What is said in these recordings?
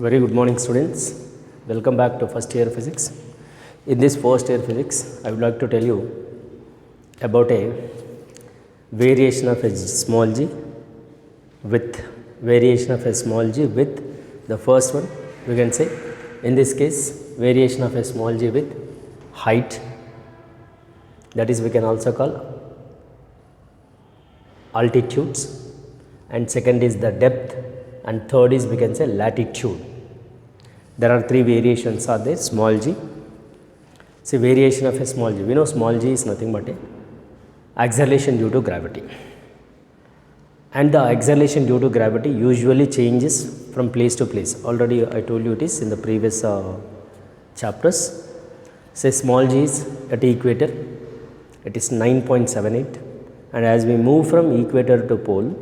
Very good morning, students. Welcome back to first year physics. In this first year physics, I would like to tell you about a variation of a small g with variation of a small g with the first one. We can say in this case variation of a small g with height, that is we can also call altitudes, and second is the depth, and third is we can say latitude. There are three variations are there. Small g, see variation of a small g, we know small g is nothing but a acceleration due to gravity, and the acceleration due to gravity usually changes from place to place. Already I told you it is in the previous chapters. Say small g is at equator, it is 9.78, and as we move from equator to pole,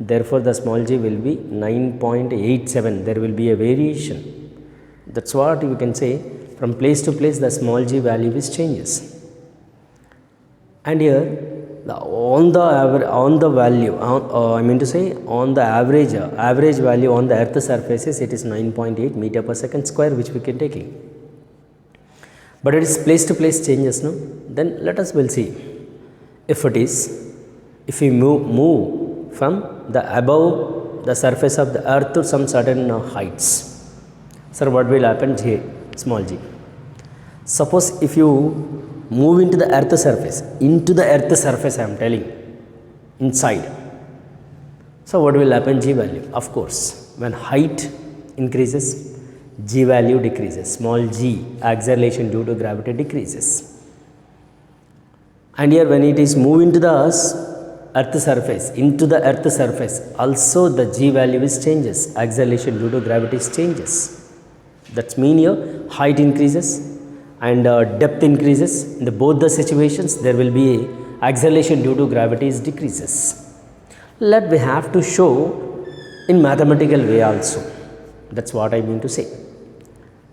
therefore the small g will be 9.87. there will be a variation. That's what you can say, from place to place the small g value is changes. And here on the value I mean to say on the average value on the earth surfaces, it is 9.8 meter per second square, which we can taking, but it is place to place changes. No, then let us will see if it is, if we move from the above the surface of the earth to some certain heights. Sir, what will happen here? Small g. Suppose if you move into the earth surface, I am telling, inside. So what will happen? G value. Of course, when height increases, g value decreases. Small g, acceleration due to gravity, decreases. And here when it is moving to the earth surface, also the g value is changes. Acceleration due to gravity changes. That means here height increases and depth increases. In both the situations, there will be a acceleration due to gravity is decreases. We have to show in mathematical way also. That's what I mean to say.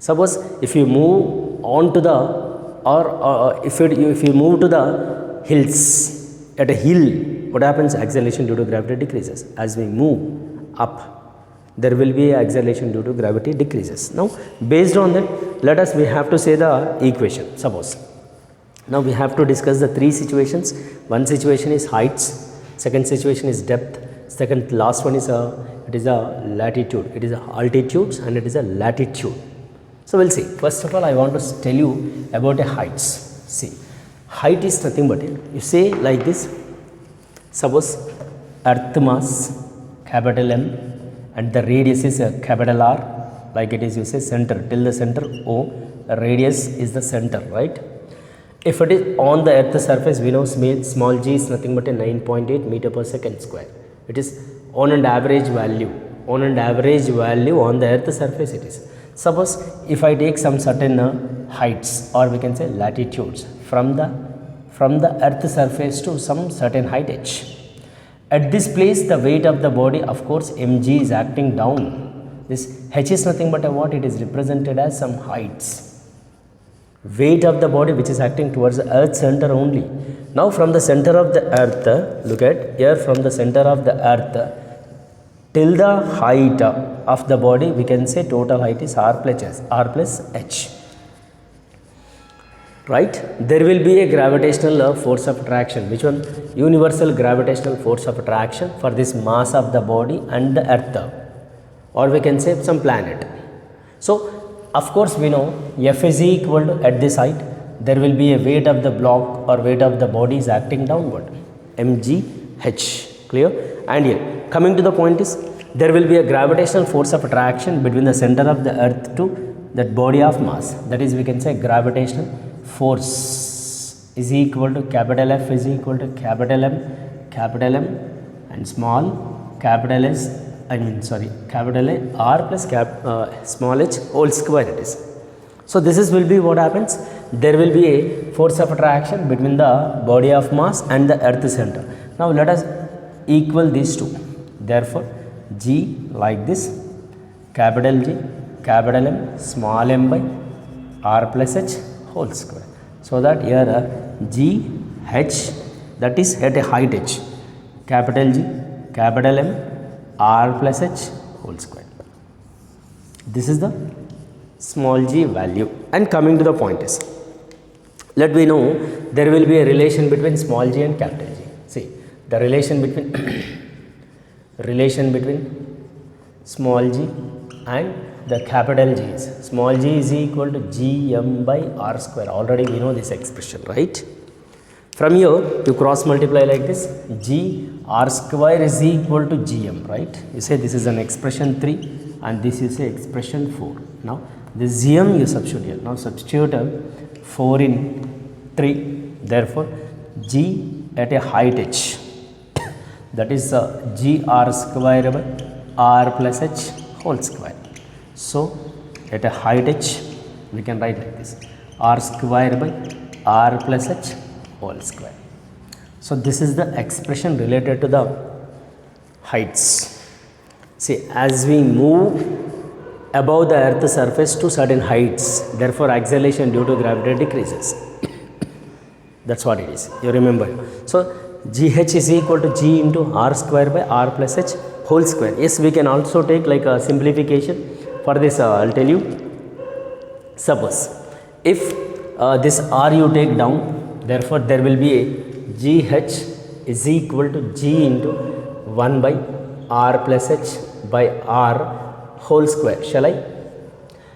Suppose if you move on to the if you move to the hills, at a hill, what happens? Acceleration due to gravity decreases. As we move up, there will be acceleration due to gravity decreases. Now based on that, we have to say the equation. Suppose now we have to discuss the three situations. One situation is heights, second situation is depth, second last one is it is a latitude, it is a altitudes, and it is a latitude. So we'll see. First of all, I want to tell you about a heights. See, height is nothing but you say like this. Suppose earth mass capital M and the radius is a capital R, like it is, you say center, till the center O, radius is the center, right? If it is on the earth surface, we know small g is nothing but a 9.8 meter per second square. It is on an average value on the earth surface it is. Suppose if I take some certain heights, or we can say latitudes, from the earth surface to some certain height h. At this place, the weight of the body, of course, mg is acting down. This h is nothing but a what? It is represented as some heights. Weight of the body which is acting towards the earth center only. Now from the center of the earth, look at here, from the center of the earth till the height of the body, we can say total height is r plus h. Right? There will be a gravitational force of attraction. Which one? Universal gravitational force of attraction for this mass of the body and the earth, or we can say some planet. So of course we know F is equal to, at this height there will be a weight of the block or weight of the body is acting downward, mgh. Clear? And here coming to the point is, there will be a gravitational force of attraction between the center of the earth to that body of mass. That is, we can say gravitational force is equal to capital F is equal to capital M and small capital S, capital A R plus small h whole square it is. So this will be what happens. There will be a force of attraction between the body of mass and the earth center. Now let us equal these two. Therefore G like this, capital G, capital M, small m by R plus h whole square. So that here G H, that is at a height h, capital G, capital M, R plus h whole square. This is the small g value. And coming to the point is, let we know there will be a relation between small g and capital G. See, the relation between relation between small g and the capital G is small g is equal to gm by r square. Already we know this expression, right? From here you cross multiply like this, g r square is equal to gm, right? You say this is an expression 3 and this is a expression 4. Now this gm you substitute here. Now substitute 4 in 3, therefore g at a height h, that is g r square by r plus h whole square. So at a height h we can write like this, r square by r plus h whole square. So this is the expression related to the heights. See, as we move above the earth's surface to certain heights, therefore acceleration due to gravity decreases. That's what it is, you remember. So gh is equal to g into r square by r plus h whole square. Yes, we can also take like a simplification. For this I'll tell you, suppose if this r you take down, therefore there will be a gh is equal to g into 1 by r plus h by r whole square, shall I?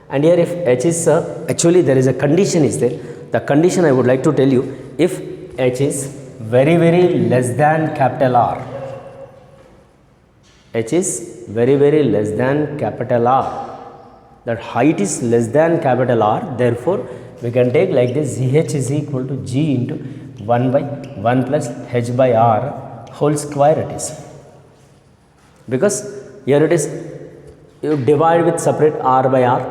And here if h is actually there is a condition is there. The condition I would like to tell you, if h is very less than capital R, h is very less than capital R, that height is less than capital R, therefore we can take like this, gh is equal to g into 1 by 1 plus h by r whole square it is. Because here it is, you divide with separate r by r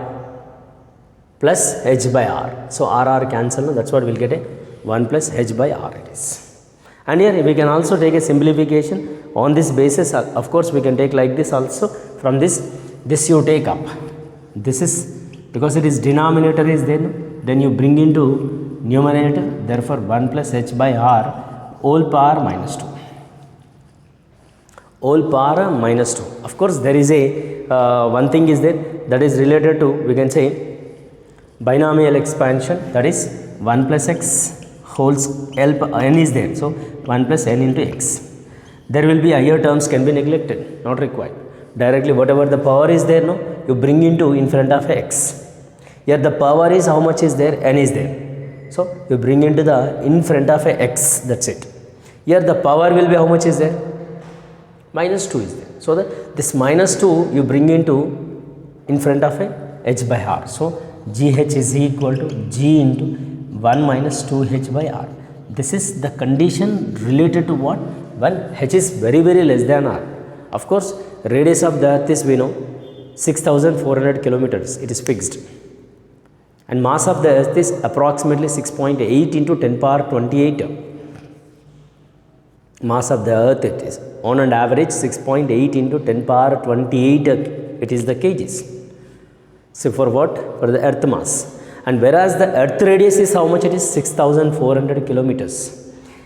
plus h by r. So r cancel, that's what we will get, a 1 plus h by r it is. And here we can also take a simplification on this basis. Of course we can take like this also. From this you take up. This is because it is denominator is there, then you bring into numerator, therefore 1 plus h by r whole power minus 2. Whole power minus 2. Of course there is a one thing is there that is related to, we can say, binomial expansion, that is 1 plus x whole n is there. So 1 plus n into x. There will be higher terms can be neglected, not required. Directly whatever the power is there, you bring into in front of x. Here the power is how much is there, n is there. So you bring into the in front of x, that's it. Here the power will be how much is there, minus 2 is there. So this minus 2 you bring into in front of h by r. So gh is equal to g into 1 minus 2h by r. This is the condition related to what? When h is very less than r. Of course radius of the earth is, we know, 6400 kilometers, it is fixed, and mass of the earth is approximately 6.8 into 10 power 28. Mass of the earth it is on an average 6.8 into 10 power 28 it is the kgs. So for what? For the earth mass. And whereas the earth radius is how much? It is 6400 kilometers.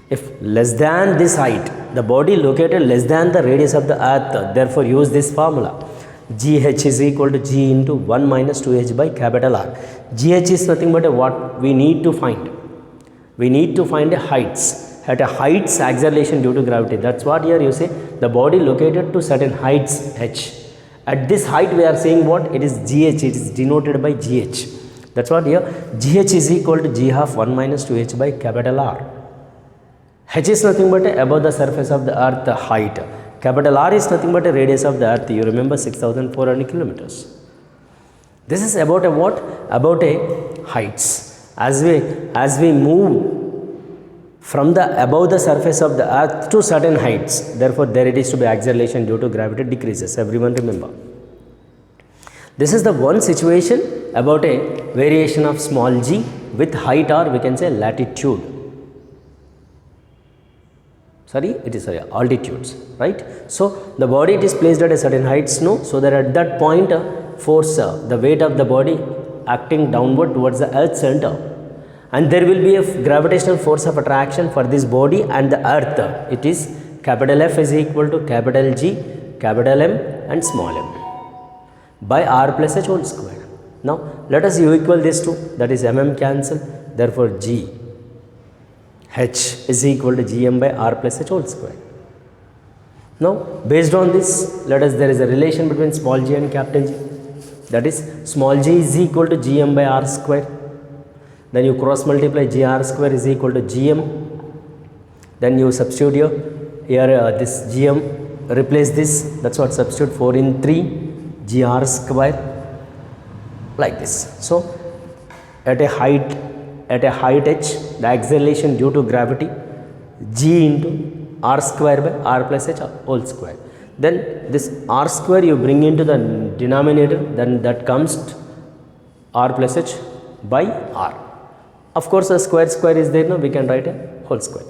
If less than this height, the body located less than the radius of the earth, therefore use this formula, gh is equal to g into 1 minus 2h by capital R. Gh is nothing but what we need to find. We need to find a heights. At a heights acceleration due to gravity. That's what here you say, the body located to certain heights h. At this height we are saying what? It is gh, it is denoted by gh. That's what here, gh is equal to g half 1 minus 2h by capital R. H is nothing but above the surface of the earth height. Capital R is nothing but a radius of the earth. You remember 6400 kilometers. This is about a what? About a heights. As we move from the above the surface of the earth to certain heights, therefore there it is to be acceleration due to gravity decreases. Everyone remember. This is the one situation about a variation of small g with height, or we can say latitude. Altitudes, right? So the body it is placed at a certain heights, so that at that point force, the weight of the body acting downward towards the earth center, and there will be a gravitational force of attraction for this body and the earth. It is capital F is equal to capital G, capital M and small m. by r plus h whole square. Now let us u equal this to, that is cancel, therefore g h is equal to gm by r plus h whole square. Now based on this, there is a relation between small g and capital G, that is small g is equal to gm by r square. Then you cross multiply, gr square is equal to gm. Then you substitute here this gm, replace this, that's what substitute 4 in 3 gr square, like this. So at a height h, the acceleration due to gravity g into r square by r plus h whole square. Then this r square you bring into the denominator, then that comes to r plus h by r. Of course a square is there, now we can write a whole square.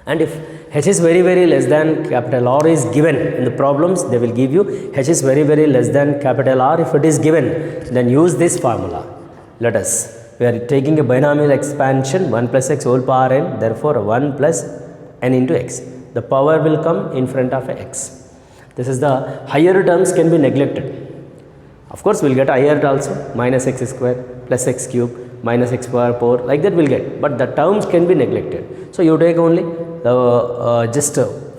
And if h is very less than capital R is given in the problems, they will give you h is very less than capital R. If it is given, then use this formula. We are taking a binomial expansion 1 plus x whole power n, therefore 1 plus n into x. The power will come in front of x. This is the higher terms can be neglected. Of course we will get higher also, minus x square plus x cube minus x power 4, like that we will get, but the terms can be neglected. So you take only the just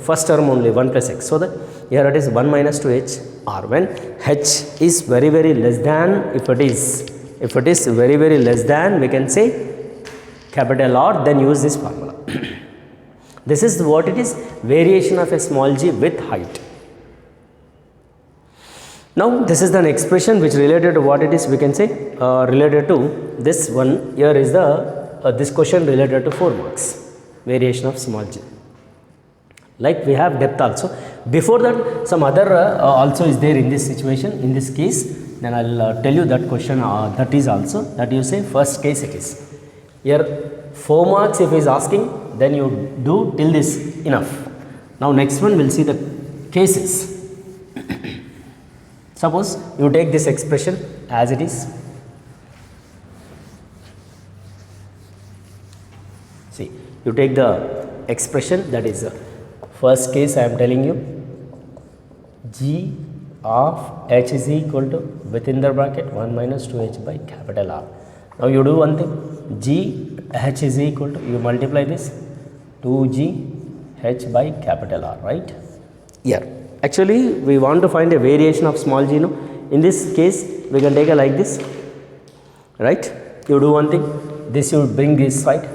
first term only, 1 plus x. So that here it is 1 minus 2h r. When h is very less than, if it is very less than, we can say capital R, then use this formula. This is what it is, variation of a small g with height. Now this is an expression which related to what it is, we can say related to this one. Here is the this question related to 4 marks, variation of small g. Like we have depth also. Before that, some other also is there in this situation, in this case. Then I will tell you that question, that is also, that you say first case it is. Here 4 marks if he is asking, then you do till this enough. Now next one we will see the cases. Suppose you take this expression as it is. See, you take the expression, that is first case I am telling you, g of h is equal to, within the bracket, 1 minus 2h by capital R. Now you do one thing, g h is equal to, you multiply this 2g h by capital R, right? Here actually we want to find a variation of small g. No? In this case we can take a like this, right? You do one thing, this you bring this side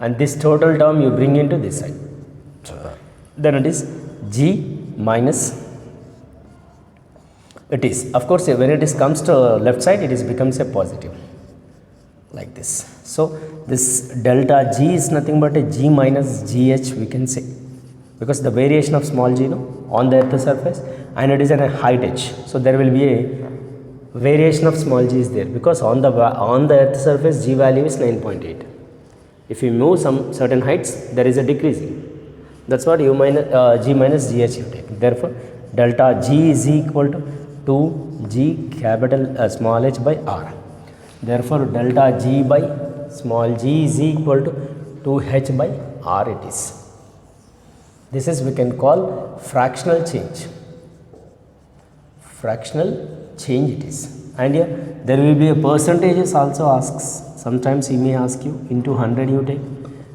and this total term you bring into this side. Then it is g minus, it is, of course when it is comes to left side, it is becomes a positive, like this. So this delta g is nothing but a g minus gh, we can say, because the variation of small g, no, on the earth surface, and it is at a height h. So there will be a variation of small g is there, because on the earth surface g value is 9.8. If you move some certain heights, there is a decreasing. That's what u minus g minus gh you take. Therefore delta g is equal to 2g capital small h by r. Therefore delta g by small g is equal to 2h by r it is. This is we can call fractional change. Fractional change it is. And here there will be a percentages also asks. Sometimes he may ask you into 100 you take,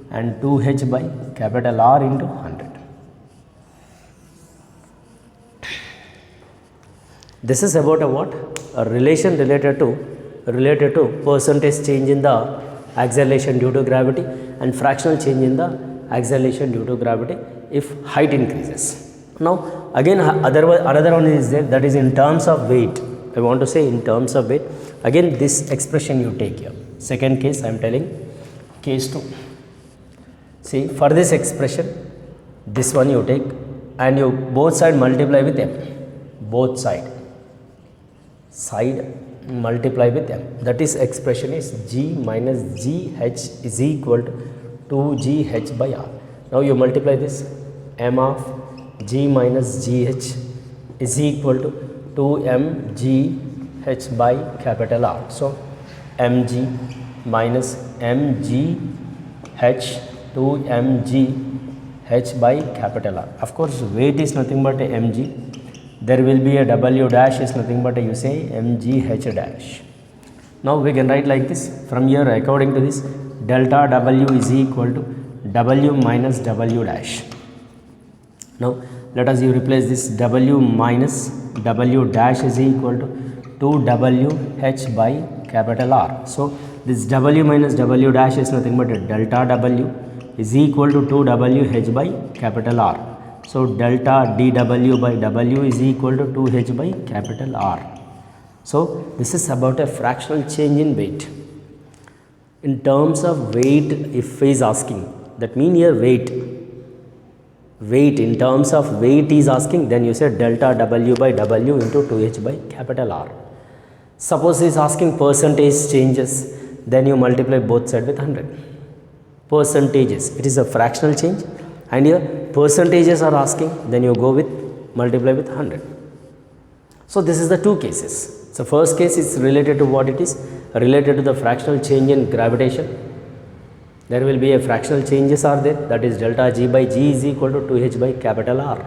and 2h by capital R into 100. This is about a what? A relation related to percentage change in the acceleration due to gravity and fractional change in the acceleration due to gravity if height increases. Now again another one is there, that is in terms of weight. I want to say in terms of weight. Again this expression you take here. Second case I am telling, case 2. See, for this expression, this one you take and you both side multiply with m. Both side multiply with m. That is expression is g minus gh is equal to 2gh by r. Now you multiply this, m of g minus gh is equal to 2mgh by capital R. So mg minus mgh 2mgh by capital R. Of course weight is nothing but mg, there will be a W dash is nothing but you say mgh dash. Now we can write like this. From here, according to this, delta W is equal to W minus W dash. Now let us replace this. W minus W dash is equal to 2WH by capital R. So this W minus W dash is nothing but delta W is equal to 2WH by capital R. So delta dW by W is equal to 2H by capital R. So this is about a fractional change in weight. In terms of weight, if he is asking, that means here weight in terms of weight is asking, then you say delta W by W into 2H by capital R. Suppose he is asking percentage changes, then you multiply both sides with 100. Percentages, it is a fractional change, and here percentages are asking, then you go with multiply with 100. So this is the two cases. So first case is related to what it is, related to the fractional change in gravitation. There will be a fractional changes are there, that is delta G by G is equal to 2H by capital R.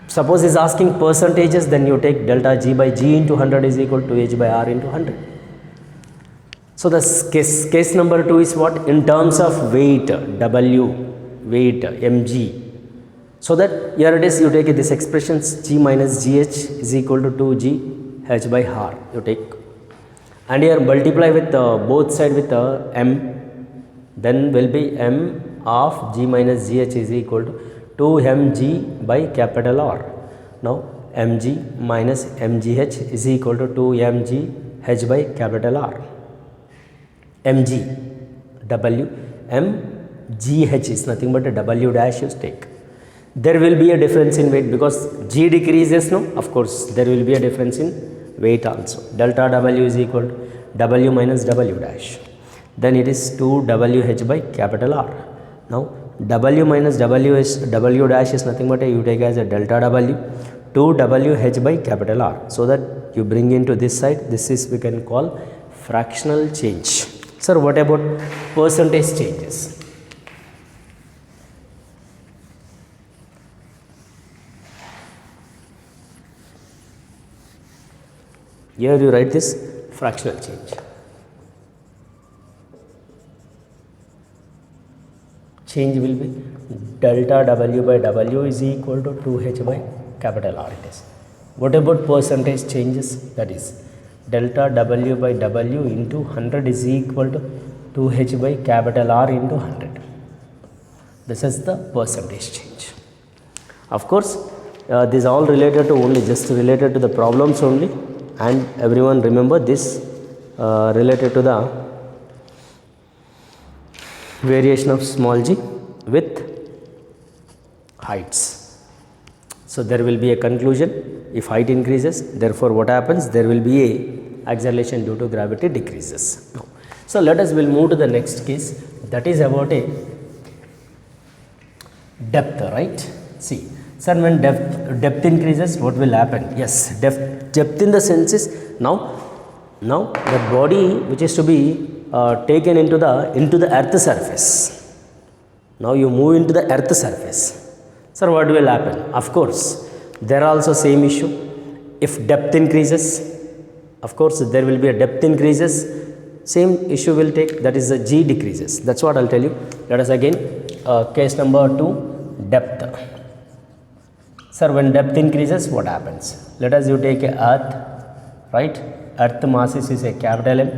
Suppose he is asking percentages, then you take delta G by G into 100 is equal to H by R into 100. So the case number 2 is what? In terms of weight, W, weight, mg. So that here it is, you take this expressions G minus GH is equal to 2G H by R, you take. And here multiply with both side with m, then will be m of G minus GH is equal to 2mg by capital R. Now mg minus mgh is equal to 2mg h by capital R. mg, w, mgh is nothing but a w dash you take. There will be a difference in weight because g decreases, no? Of course, there will be a difference in weight also. Delta w is equal to w minus w dash. Then it is 2wh by capital R. Now w minus w dash is nothing but you take as a delta w, 2wh by capital R. So that you bring into this side, this is we can call fractional change. Sir, what about percentage changes? Here you write this fractional change. Change will be delta W by W is equal to 2H by capital R it is. What about percentage changes? That is delta W by W into 100 is equal to 2H by capital R into 100. This is the percentage change. Of course, this is all related to only just related to the problems only, and everyone remember this related to the variation of small g with heights. So there will be a conclusion if height increases, therefore what happens, there will be a acceleration due to gravity decreases. Now, so let us will move to the next case, that is about a depth, right? See, sir, when depth increases, what will happen? Yes, depth in the sense is now the body which is to be taken into the earth surface. Now you move into the earth surface. Sir, what will happen? Of course, there are also same issue. If depth increases, of course there will be a depth increases, same issue will take, that is the g decreases. That's what I'll tell you. Let us again case number 2, depth. Sir, when depth increases, what happens? Let us you take a earth, right? Earth mass is a capital M,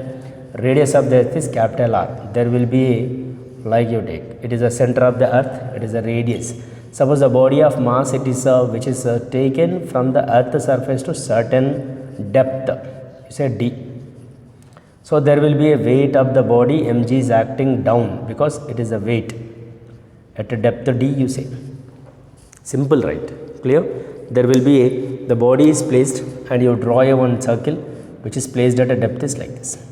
radius of the earth is capital R. There will be a, like you take, it is the center of the earth, it is a radius. Suppose the body of mass it is which is taken from the earth surface to certain depth, you say d. So there will be a weight of the body, mg is acting down because it is a weight at a depth d, you say. Simple, right? Clear? There will be a, the body is placed and you draw a one circle which is placed at a depth is like this.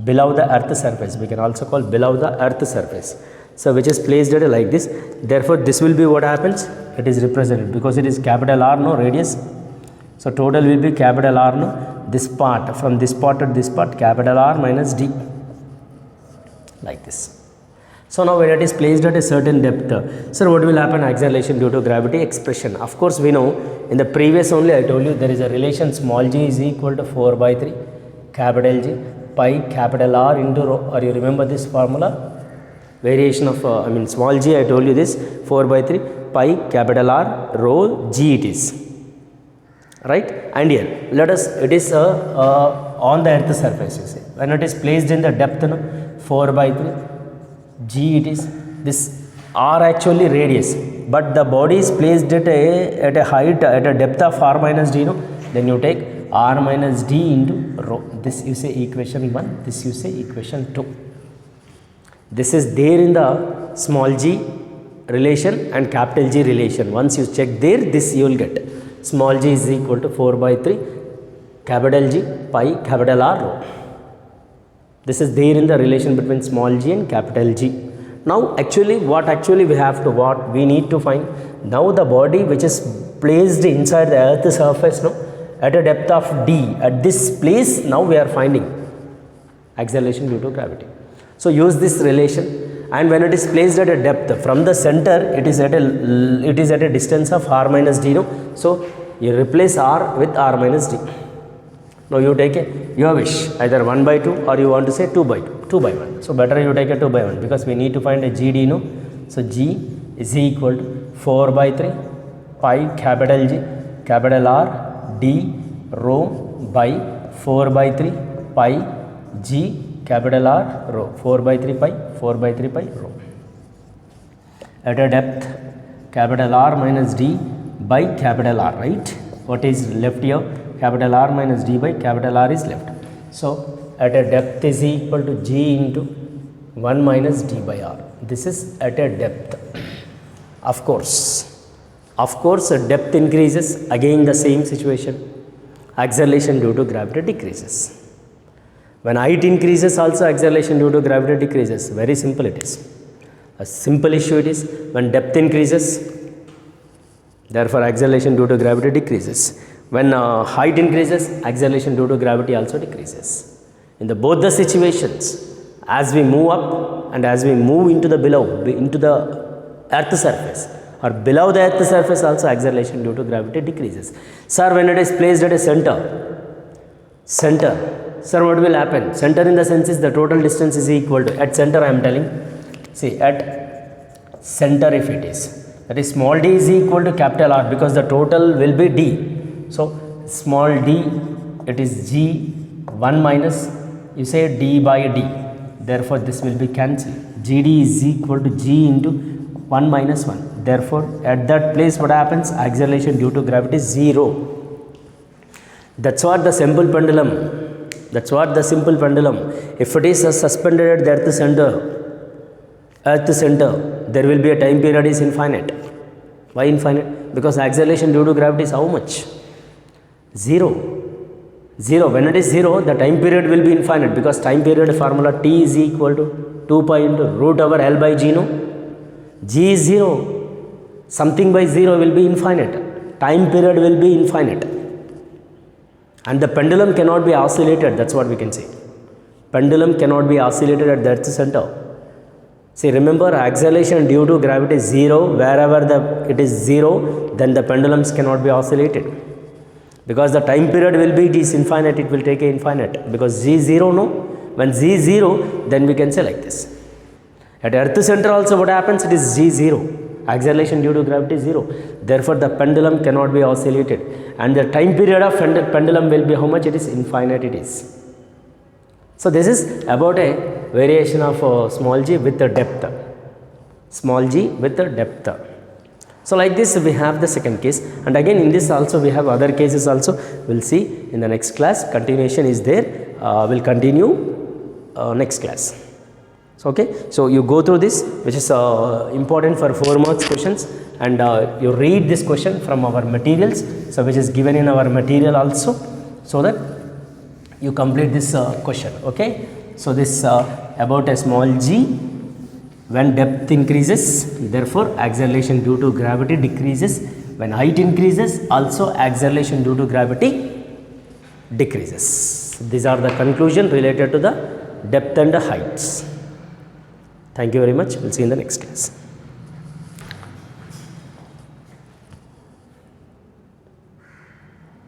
Below the earth surface, we can also call below the earth surface. So which is placed at like this. Therefore this will be what happens, it is represented because it is capital R, no, radius. So total will be capital R, no, this part, from this part to this part, capital R minus d, like this. So now when it is placed at a certain depth, sir, what will happen? Acceleration due to gravity expression. Of course, we know in the previous only I told you there is a relation small g is equal to 4 by 3 capital G pi capital R into rho. Or you remember this formula? Variation of small g, I told you this, 4 by 3 pi capital R rho G it is. Right? And here, let us, it is on the earth surface, you see. When it is placed in the depth, 4 by 3 G it is, this R actually radius, but the body is placed at a height, at a depth of R minus D, then you take R minus D into rho. This you say equation 1, this you say equation 2. This is there in the small g relation and capital G relation. Once you check there, this you will get. Small g is equal to 4 by 3 capital G pi capital R rho. This is there in the relation between small g and capital G. Now actually what we need to find, now the body which is placed inside the earth surface, at a depth of D, at this place, now we are finding acceleration due to gravity. So use this relation, and when it is placed at a depth from the center, it is at a distance of R minus D. So you replace R with R minus D. Now you take your wish, either 1 by 2 or you want to say 2 by 2, 2 by 1. So better you take a 2 by 1 because we need to find a GD. So G is equal to 4 by 3 pi capital G capital R D rho by 4 by 3 pi G capital R rho, 4 by 3 pi rho. At a depth capital R minus D by capital R, right? What is left here? Capital R minus D by capital R is left. So at a depth is equal to G into 1 minus D by R. This is at a depth. Of course, depth increases, again the same situation. Acceleration due to gravity decreases. When height increases, also acceleration due to gravity decreases. Very simple it is. A simple issue it is. When depth increases, therefore acceleration due to gravity decreases. When height increases, acceleration due to gravity also decreases. In both the situations, as we move up and as we move into the below, into the earth surface or below the earth surface, also acceleration due to gravity decreases. Sir, when it is placed at a center, sir, what will happen? Center in the sense is the total distance is equal to, at center I am telling, see at center if it is, that is small d is equal to capital R because the total will be D. So small d, it is G 1 minus, you say D by D, therefore this will be cancelled. GD is equal to G into 1 minus 1, therefore at that place what happens? Acceleration due to gravity is 0. That's what the simple pendulum. If it is suspended at the earth center, there will be a time period is infinite. Why infinite? Because acceleration due to gravity is how much? 0. When it is 0, the time period will be infinite because time period formula T is equal to 2 pi into root over L by G. G is 0. Something by 0 will be infinite. Time period will be infinite. And the pendulum cannot be oscillated, that's what we can say. Pendulum cannot be oscillated at the earth center. See, remember, acceleration due to gravity is 0. Wherever it is 0, then the pendulums cannot be oscillated. Because the time period will be, it is infinite, it will take a infinite. Because G 0, no? When G 0, then we can say like this. At earth center also what happens? It is G 0. Acceleration due to gravity is 0. Therefore, the pendulum cannot be oscillated. And the time period of pendulum will be how much? It is infinite it is. So this is about a variation of small g with the depth. Small g with the depth. So like this we have the second case, and again in this also we have other cases also. We will see in the next class. Continuation is there. We will continue next class. So, okay. So you go through this, which is important for 4 marks questions, and you read this question from our materials, so which is given in our material also, so that you complete this question. Okay. So this about a small g, when depth increases, therefore acceleration due to gravity decreases. When height increases, also acceleration due to gravity decreases. These are the conclusion related to the depth and the heights. Thank you very much. We'll see you in the next class.